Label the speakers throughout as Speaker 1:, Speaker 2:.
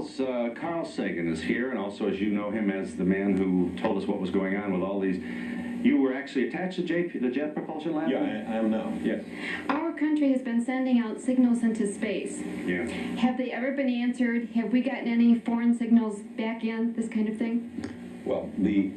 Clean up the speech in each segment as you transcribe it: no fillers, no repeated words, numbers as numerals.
Speaker 1: Carl Sagan is here, and also, as you know him as the man who told us what was going on with all these. You were actually attached to the Jet Propulsion Lab?
Speaker 2: Yeah, I am now.
Speaker 1: Yeah.
Speaker 3: Our country has been sending out signals into space.
Speaker 1: Yeah.
Speaker 3: Have they ever been answered? Have we gotten any foreign signals back in, this kind of thing?
Speaker 2: Well, the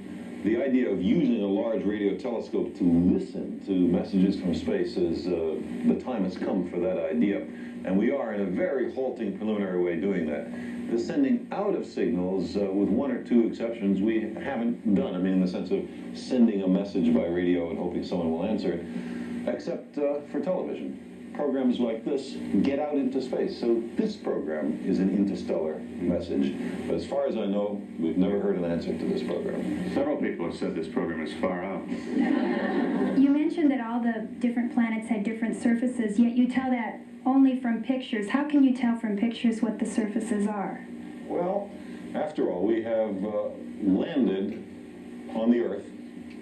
Speaker 2: idea of using a large radio telescope to listen to messages from space is, the time has come for that idea. And we are, in a very halting preliminary way, doing that. The sending out of signals, with one or two exceptions, we haven't done. I mean, in the sense of sending a message by radio and hoping someone will answer it, except for television. Programs like this get out into space. So this program is an interstellar message. But as far as I know, we've never heard an answer to this program.
Speaker 1: Several people have said this program is far out.
Speaker 4: You mentioned that all the different planets had different surfaces, yet you tell that only from pictures. How can you tell from pictures what the surfaces are?
Speaker 2: Well, after all, we have landed on the Earth.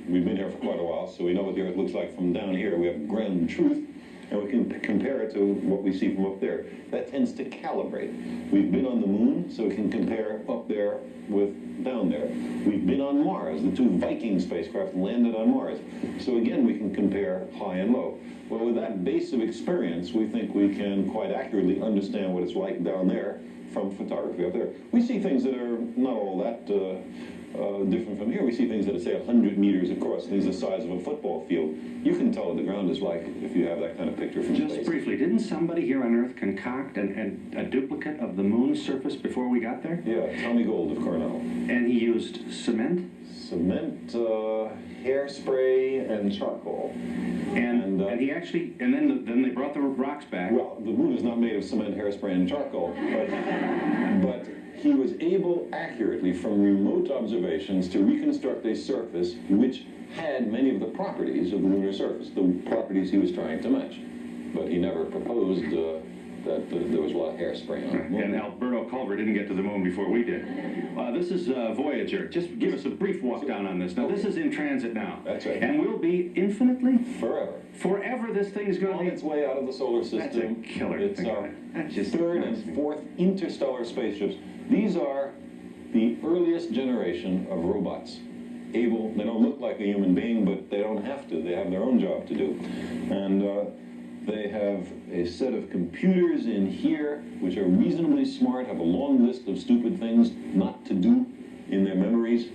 Speaker 2: We've been here for quite a while, so we know what the Earth looks like from down here. We have ground truth, and we can compare it to what we see from up there. That tends to calibrate. We've been on the moon, so we can compare up there with down there. We've been on Mars. The two Viking spacecraft landed on Mars. So again, we can compare high and low. Well, with that base of experience, we think we can quite accurately understand what it's like down there from photography up there. We see things that are not all that different from here. We see things that are, say, 100 meters across, things the size of a football field. You can tell what the ground is like if you have that kind of picture from space.
Speaker 1: Just briefly, didn't somebody here on Earth concoct a duplicate of the moon's surface before we got there?
Speaker 2: Yeah, Tommy Gold of Cornell.
Speaker 1: And he used cement?
Speaker 2: Cement, hairspray, and charcoal.
Speaker 1: And he actually, and then they brought the rocks back.
Speaker 2: Well, the moon is not made of cement, hairspray, and charcoal, but he was able accurately from remote observations to reconstruct a surface which had many of the properties of the lunar surface, the properties he was trying to match. But he never proposed that there was a lot of hairspray on the moon.
Speaker 1: And Alberto Culver didn't get to the moon before we did. This is Voyager. Just give us a brief walk down on this. Now, this is in transit now.
Speaker 2: That's right.
Speaker 1: And will be infinitely?
Speaker 2: Forever.
Speaker 1: Forever this thing is going to be...
Speaker 2: On its way out of the solar system.
Speaker 1: That's a killer.
Speaker 2: It's our
Speaker 1: just
Speaker 2: third and fourth interstellar spaceships. These are the earliest generation of robots. They don't look like a human being, but they don't have to. They have their own job to do. And they have a set of computers in here, which are reasonably smart, have a long list of stupid things not to do in their memories.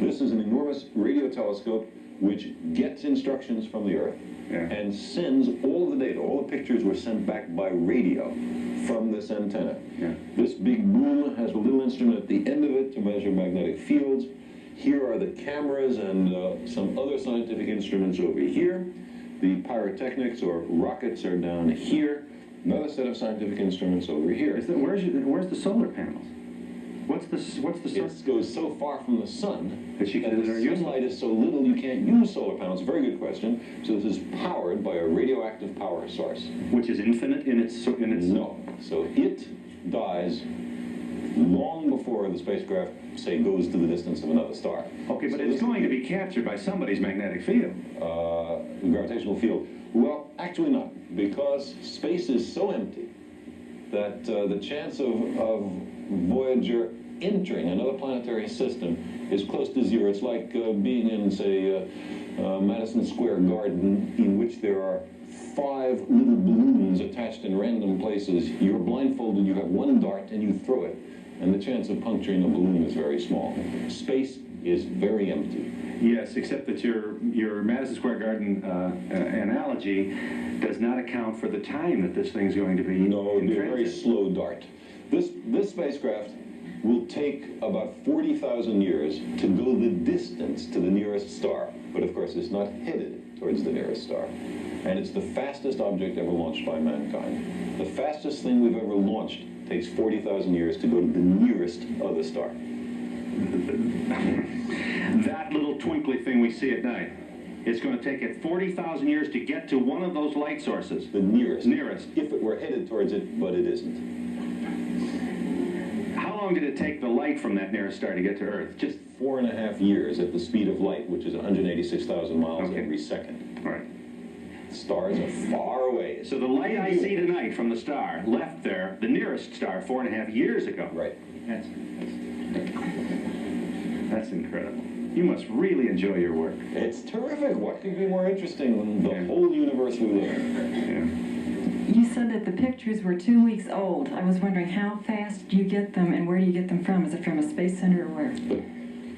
Speaker 2: This is an enormous radio telescope which gets instructions from the Earth and sends all of the data. All the pictures were sent back by radio from this antenna.
Speaker 1: Yeah.
Speaker 2: This big boom has a little instrument at the end of it to measure magnetic fields. Here are the cameras and some other scientific instruments over here. The pyrotechnics, or rockets, are down here. Another set of scientific instruments over here.
Speaker 1: Where's the solar panels? What's the
Speaker 2: It goes so far from the sun
Speaker 1: that
Speaker 2: the sunlight is so little you can't use solar panels. Very good question. So this is powered by a radioactive power source.
Speaker 1: Which is infinite in its...
Speaker 2: No. So it dies long before the spacecraft, say, goes to the distance of another star.
Speaker 1: Okay, but it's going to be captured by somebody's magnetic field.
Speaker 2: The gravitational field. Well, actually not, because space is so empty that the chance of Voyager entering another planetary system is close to zero. It's like being in, say, Madison Square Garden, in which there are 5 little balloons attached in random places. You're blindfolded, you have one dart, and you throw it, and the chance of puncturing a balloon is very small. Space is very empty.
Speaker 1: Yes, except that your Madison Square Garden analogy does not account for the time that this thing's going to be.
Speaker 2: No, it'll be a very slow dart. This spacecraft will take about 40,000 years to go the distance to the nearest star. But of course, it's not headed towards the nearest star. And it's the fastest object ever launched by mankind. The fastest thing we've ever launched takes 40,000 years to go to the nearest other star.
Speaker 1: That little twinkly thing we see at night, it's going to take it 40,000 years to get to one of those light sources.
Speaker 2: The nearest.
Speaker 1: Nearest.
Speaker 2: If it were headed towards it, but it isn't.
Speaker 1: How long did it take the light from that nearest star to get to Earth? Just
Speaker 2: 4.5 years at the speed of light, which is 186,000 miles every second.
Speaker 1: All right.
Speaker 2: stars are far away.
Speaker 1: So the light I see tonight from the star left there, the nearest star, 4.5 years ago.
Speaker 2: Right.
Speaker 1: That's incredible. You must really enjoy your work.
Speaker 2: It's terrific. What could be more interesting than the whole universe we live in?
Speaker 1: Yeah.
Speaker 5: You said that the pictures were 2 weeks old. I was wondering how fast do you get them and where do you get them from? Is it from a space center or where?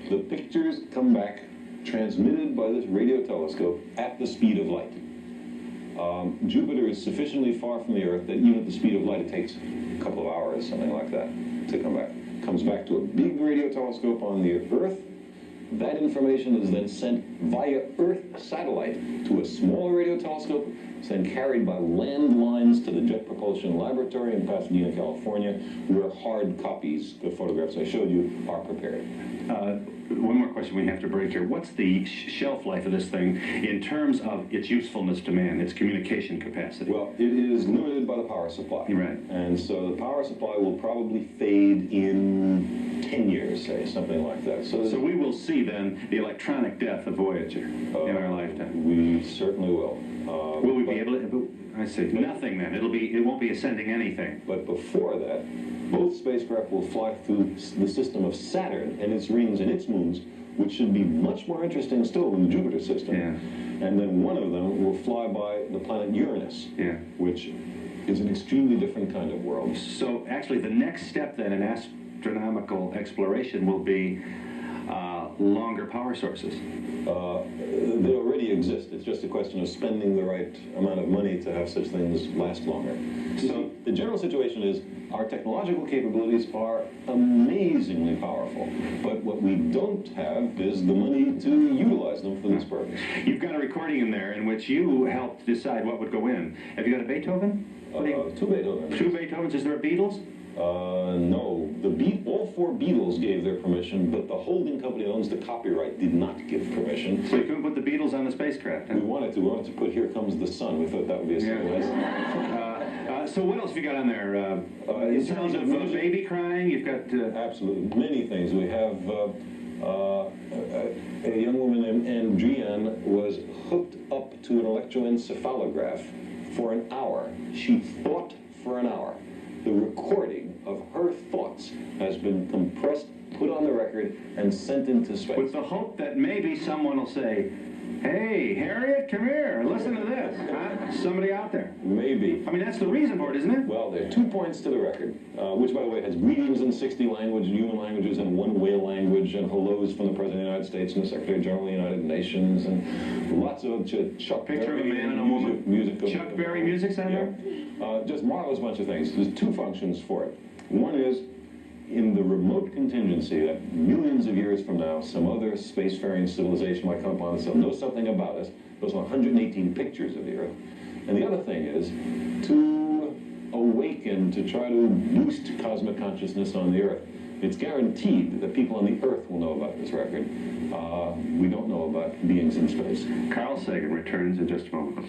Speaker 2: The pictures come back transmitted by this radio telescope at the speed of light. Jupiter is sufficiently far from the Earth that even at the speed of light it takes a couple of hours, something like that, to come back. Comes back to a big radio telescope on the Earth. That information is then sent via Earth satellite to a smaller radio telescope. It's then carried by land lines to the Jet Propulsion Laboratory in Pasadena, California, where hard copies, the photographs I showed you, are prepared.
Speaker 1: One more question we have to break here. What's the shelf life of this thing in terms of its usefulness to man, its communication capacity?
Speaker 2: Well, it is limited by the power supply.
Speaker 1: Right.
Speaker 2: And so the power supply will probably fade in 10 years, say, something like that. So
Speaker 1: we will see then the electronic death of Voyager in our lifetime.
Speaker 2: we certainly will.
Speaker 1: Will we be able to? I see. Nothing then. It won't be ascending anything.
Speaker 2: But before that, both spacecraft will fly through the system of Saturn and its rings and its moons, which should be much more interesting still than the Jupiter system.
Speaker 1: Yeah.
Speaker 2: And then one of them will fly by the planet Uranus,
Speaker 1: Yeah.
Speaker 2: which is an extremely different kind of world.
Speaker 1: So actually, the next step then in astronomical exploration will be longer power sources.
Speaker 2: They already exist. It's just a question of spending the right amount of money to have such things last longer. So the general situation is our technological capabilities are amazingly powerful, but what we don't have is the money to utilize them for this purpose.
Speaker 1: You've got a recording in there in which you helped decide what would go in. Have you got a Beethoven?
Speaker 2: Two Beethovens.
Speaker 1: Two Beethovens? Is there a Beatles?
Speaker 2: No. All four Beatles gave their permission, but the holding company that owns the copyright did not give permission.
Speaker 1: So you couldn't put the Beatles on the spacecraft, huh?
Speaker 2: We wanted to put Here Comes the Sun. We thought that would be a surprise.
Speaker 1: So what else have you got on there? In terms of baby crying, you've got...
Speaker 2: Absolutely. Many things. We have a young woman named Andrian was hooked up to an electroencephalograph for an hour. She thought for an hour. The recording of her thoughts has been compressed, put on the record, and sent into space.
Speaker 1: With the hope that maybe someone will say, hey, Harriet, come here, listen to this. Huh? Somebody out there.
Speaker 2: Maybe.
Speaker 1: I mean, that's the reason for it, isn't it?
Speaker 2: Well, there are 2 points to the record, which, by the way, has greetings in 60 languages, human languages, and 1 whale language, and hellos from the President of the United States and the Secretary General of the United Nations, and lots of Chuck
Speaker 1: Picture
Speaker 2: Berry
Speaker 1: of a man and a woman.
Speaker 2: music.
Speaker 1: Chuck Berry music sound there?
Speaker 2: Just marvelous bunch of things. There's 2 functions for it. One is, in the remote contingency that millions of years from now, some other spacefaring civilization might come upon us, they'll know something about us. Those are 118 pictures of the Earth. And the other thing is to awaken, to try to boost cosmic consciousness on the Earth. It's guaranteed that people on the Earth will know about this record. We don't know about beings in space.
Speaker 1: Carl Sagan returns in just a moment.